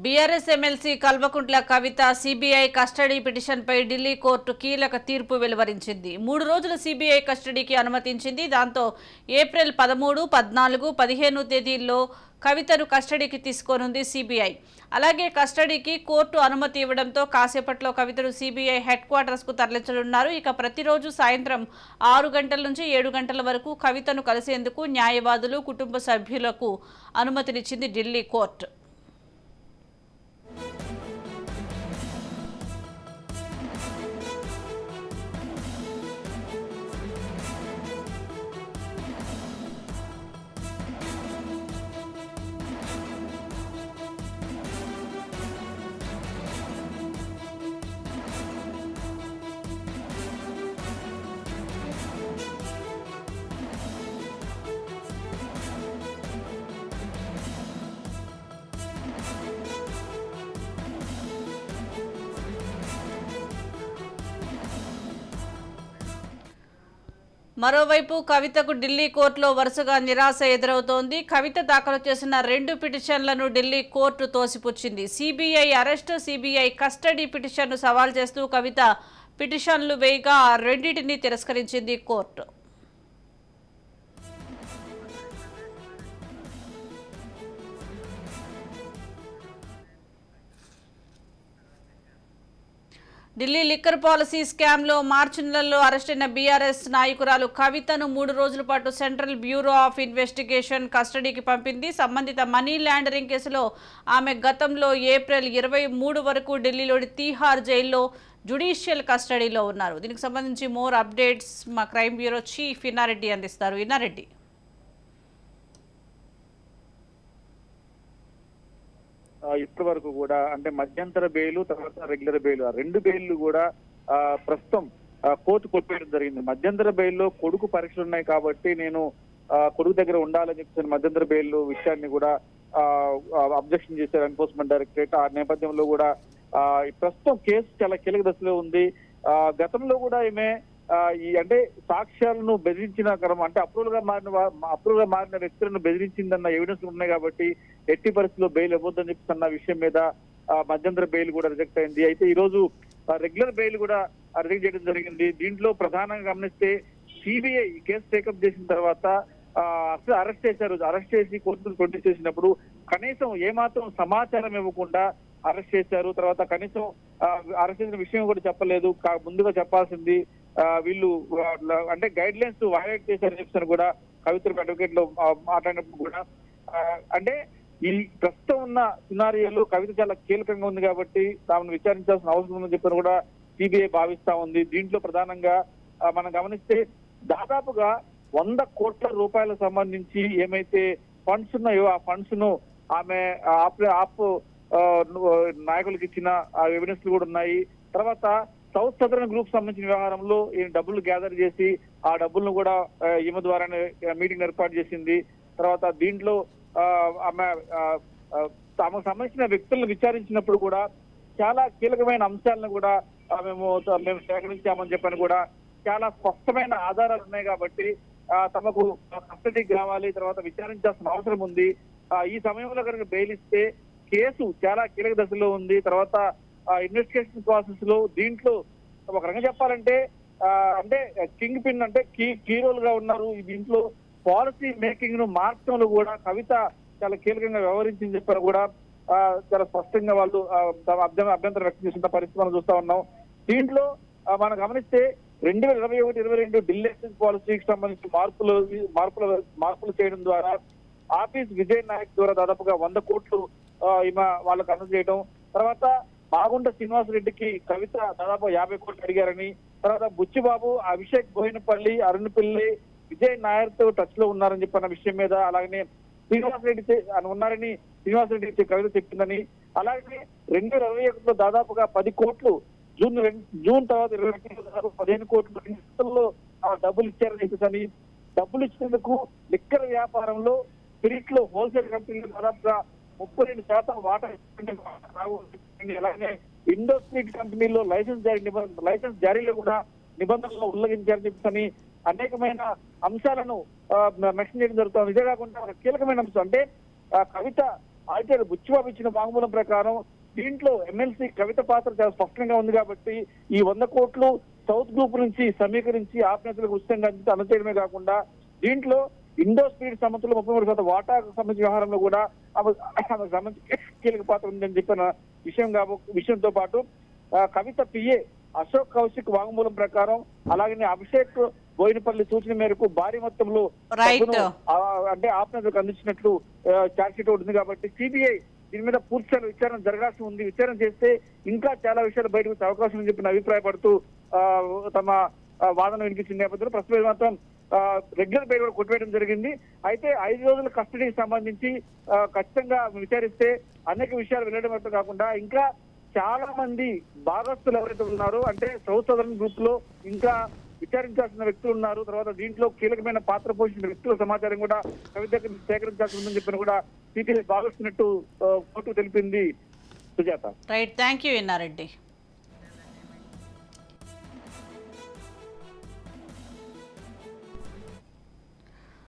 BRS MLC Kalvakuntla Kavitha CBI custody పిటిషన్పై Delhi court కీలక తీర్పు వెలువరించింది. 3 రోజుల సిబిఐ కస్టడీకి అనుమతించింది. దాంతో ఏప్రిల్ 13, 14, 15 తేదీల్లో కవితను కస్టడీకి తీసుకోనుంది సిబిఐ. అలాగే కస్టడీకి కోర్టు అనుమతి ఇవ్వడంతో కాసేపట్లో కవితను సిబిఐ హెడ్ క్వార్టర్స్కు తరలించనున్నారు. ఇక ప్రతిరోజు సాయంత్రం 6 గంటల నుంచి 7 గంటల వరకు కవితను కలిసేందుకు న్యాయవాదులు, కుటుంబ సభ్యులకు అనుమతినిచ్చింది ఢిల్లీ కోర్టు. మరోవైపు కవితకు ఢిల్లీ కోర్టులో వరుసగా నిరాశ ఎదురవుతోంది. కవిత దాఖలు చేసిన 2 పిటిషన్లను ఢిల్లీ కోర్టు తోసిపుచ్చింది. సిబిఐ అరెస్టు, సిబిఐ కస్టడీ పిటిషన్ను సవాల్ చేస్తూ కవిత పిటిషన్లు వేయగా ఆ రెండింటినీ తిరస్కరించింది కోర్టు. ఢిల్లీ లిక్కర్ పాలసీ స్కామ్లో మార్చి నెలలో అరెస్టైన బీఆర్ఎస్ నాయకురాలు కవితను 3 రోజుల పాటు సెంట్రల్ బ్యూరో ఆఫ్ ఇన్వెస్టిగేషన్ కస్టడీకి పంపింది. సంబంధిత మనీ లాండరింగ్ కేసులో ఆమె గతంలో ఏప్రిల్ 23 వరకు ఢిల్లీలోని తీహార్ జైల్లో జ్యుడిషియల్ కస్టడీలో ఉన్నారు. దీనికి సంబంధించి మోర్ అప్డేట్స్ మా క్రైమ్ బ్యూరో చీఫ్ ఇన్నారెడ్డి అందిస్తారు. ఇన్నారెడ్డి, ఇప్పటి వరకు కూడా అంటే మధ్యంతర బెయిల్ తర్వాత రెగ్యులర్ బెయిల్ ఆ 2 బెయిల్లు కూడా ప్రస్తుతం కోర్టు కొట్టేయడం జరిగింది. మధ్యంతర బెయిల్లో కొడుకు పరీక్షలు ఉన్నాయి కాబట్టి నేను కొడుకు దగ్గర ఉండాలని చెప్పిన మధ్యంతర బెయిల్ విషయాన్ని కూడా అబ్జెక్షన్ చేశారు ఎన్ఫోర్స్మెంట్ డైరెక్టరేట్. ఆ నేపథ్యంలో కూడా ప్రస్తుతం కేసు చాలా కీలక దశలో ఉంది. గతంలో కూడా ఈమె ఈ అంటే సాక్ష్యాలను బెదిరించిన క్రమం అంటే అప్రూవల్ గా మారిన వ్యక్తులను బెదిరించిందన్న ఎవిడెన్స్ ఉన్నాయి కాబట్టి ఎట్టి పరిస్థితుల్లో బెయిల్ ఇవ్వద్దని చెప్పిన విషయం మీద మధ్యంతర బెయిల్ కూడా రిజెక్ట్ అయింది. అయితే ఈ రోజు రెగ్యులర్ బెయిల్ కూడా రిజెక్ట్ చేయడం జరిగింది. దీంట్లో ప్రధానంగా గమనిస్తే సిబిఐ ఈ కేసు టేకప్ చేసిన తర్వాత అసలు అరెస్ట్ చేసి కోర్టును ప్రొడ్యూస్ చేసినప్పుడు కనీసం ఏమాత్రం సమాచారం ఇవ్వకుండా అరెస్ట్ చేశారు. తర్వాత కనీసం అరెస్ట్ చేసిన విషయం కూడా చెప్పలేదు. ముందుగా చెప్పాల్సింది వీళ్ళు అంటే గైడ్ లైన్స్ వైలేట్ చేశారని చెప్తారు కూడా కవిత అడ్వకేట్ లో మాట్లాడినప్పుడు కూడా అంటే ఈ ప్రస్తుతం ఉన్న సినారియోలో కవిత చాలా కీలకంగా ఉంది కాబట్టి తాను విచారించాల్సిన అవసరం ఉందని చెప్పని కూడా సిబిఐ భావిస్తా ఉంది. దీంట్లో ప్రధానంగా మనం గమనిస్తే దాదాపుగా 100 కోట్ల రూపాయలకు సంబంధించి ఏమైతే ఫండ్స్ ఉన్నాయో ఆ ఫండ్స్ ను ఆమె ఆప్ నాయకులకు ఇచ్చిన ఎవిడెన్స్ కూడా ఉన్నాయి. తర్వాత సౌత్ సదరన్ గ్రూప్ సంబంధించిన వ్యవహారంలో ఈ డబ్బులు గ్యాదర్ చేసి ఆ డబ్బులను కూడా ఈమె ద్వారానే మీటింగ్ ఏర్పాటు చేసింది. తర్వాత దీంట్లో ఆమె తమకు సంబంధించిన వ్యక్తులను విచారించినప్పుడు కూడా చాలా కీలకమైన అంశాలను కూడా మేము సేకరించామని చెప్పని కూడా చాలా స్పష్టమైన ఆధారాలు ఉన్నాయి కాబట్టి తమకు కస్టడీకి రావాలి, తర్వాత విచారించాల్సిన అవసరం ఉంది. ఈ సమయంలో కనుక బెయిల్ ఇస్తే కేసు చాలా కీలక దశలో ఉంది. తర్వాత ఇన్వెస్టిగేషన్ ప్రాసెస్ లో దీంట్లో ఒక రకంగా చెప్పాలంటే అంటే కింగ్ పిన్ అంటే కీ రోల్ గా ఉన్నారు. దీంట్లో పాలసీ మేకింగ్ ను మార్చడంలో కూడా కవిత చాలా కీలకంగా వ్యవహరించింది చెప్పారు కూడా చాలా స్పష్టంగా వాళ్ళు అభ్యంతరం వ్యక్తం చేసిన పరిస్థితి మనం చూస్తా ఉన్నాం. దీంట్లో మనం గమనిస్తే 2021-22 ఢిల్లీ ఎక్సైజ్ పాలసీకి సంబంధించి మార్పులు చేయడం ద్వారా ఆఫీస్ విజయ్ నాయక్ ద్వారా దాదాపుగా 100 కోట్లు వాళ్ళకు అందజేయడం, తర్వాత మాగుంట శ్రీనివాసరెడ్డికి కవిత దాదాపు 50 కోట్లు అడిగారని, తర్వాత బుచ్చిబాబు, అభిషేక్ బోయినపల్లి, అరుణ్పల్లి, విజయ్ నాయర్ తో టచ్ లో ఉన్నారని చెప్పిన విషయం మీద, అలాగనే శ్రీనివాసరెడ్డి ఉన్నారని శ్రీనివాసరెడ్డి కవిత చెప్పిందని, అలాగే 2021లో దాదాపుగా 10 కోట్లు జూన్ తర్వాత 22 దాదాపు 15 కోట్లు డబ్బులు ఇచ్చారని చెప్పేసి డబ్బులు ఇచ్చినందుకు లిక్కర్ వ్యాపారంలో స్పిరిట్ లో హోల్సేల్ కంపెనీలు దాదాపుగా 32% వాటా అలాగే ఇండో స్పిరిట్ కంపెనీలో లైసెన్స్ జారీలో కూడా నిబంధనలు ఉల్లంఘించారని చెప్పని అనేకమైన అంశాలను మెన్షన్ చేయడం జరుగుతుంది. ఇదే కాకుండా కీలకమైన అంశం అంటే కవిత అయితే బుచ్చిబాబు ఇచ్చిన వాంగ్మూలం ప్రకారం దీంట్లో ఎమ్మెల్సీ కవిత పాత్ర చాలా స్పష్టంగా ఉంది కాబట్టి ఈ 100 కోట్లు సౌత్ గ్రూప్ నుంచి సమీకరించి ఆప్ నేతలకు ఉచితంగా అందజేయడమే కాకుండా దీంట్లో ఇండో స్పీడ్ సంస్థలు 33% వాటాకు సంబంధించిన వ్యవహారంలో కూడా ఆమెకు సంబంధించి కీలక పాత్ర ఉందని చెప్పిన విషయంతో పాటు కవిత పిఏ అశోక్ కౌశిక్ వాంగ్మూలం ప్రకారం అలాగే అభిషేక్ బోయినపల్లి సూచన మేరకు భారీ మొత్తంలో అంటే ఆప్ నేతలకు అందించినట్లు ఛార్జ్ షీట్ ఉంది కాబట్టి సిబిఐ దీని మీద పూర్తి విచారణ జరగాల్సి ఉంది. విచారణ చేస్తే ఇంకా చాలా విషయాలు బయటకు వచ్చే అవకాశం ఉందని చెప్పిన అభిప్రాయపడుతూ తమ వాదన వినిపించిన నేపథ్యంలో ప్రస్తుతం మాత్రం రెగ్యులర్ బెయిల్ కూడా కొట్టివేయడం జరిగింది. అయితే 5 రోజుల కస్టడీకి సంబంధించి ఖచ్చితంగా విచారిస్తే అనేక విషయాలు వెళ్ళడం కాకుండా ఇంకా చాలా మంది భాగస్తులు ఎవరైతే ఉన్నారో అంటే సౌత్ సదరన్ గ్రూప్ లో ఇంకా విచారించాల్సిన వ్యక్తులు ఉన్నారు. తర్వాత దీంట్లో కీలకమైన పాత్ర పోషించిన వ్యక్తుల సమాచారం కూడా కవిత సేకరించాల్సి ఉందని చెప్పిన కూడా సిబిఐ భావిస్తున్నట్టు కోర్టు తెలిపింది. Sujatha. Right, thank you Ennareddy.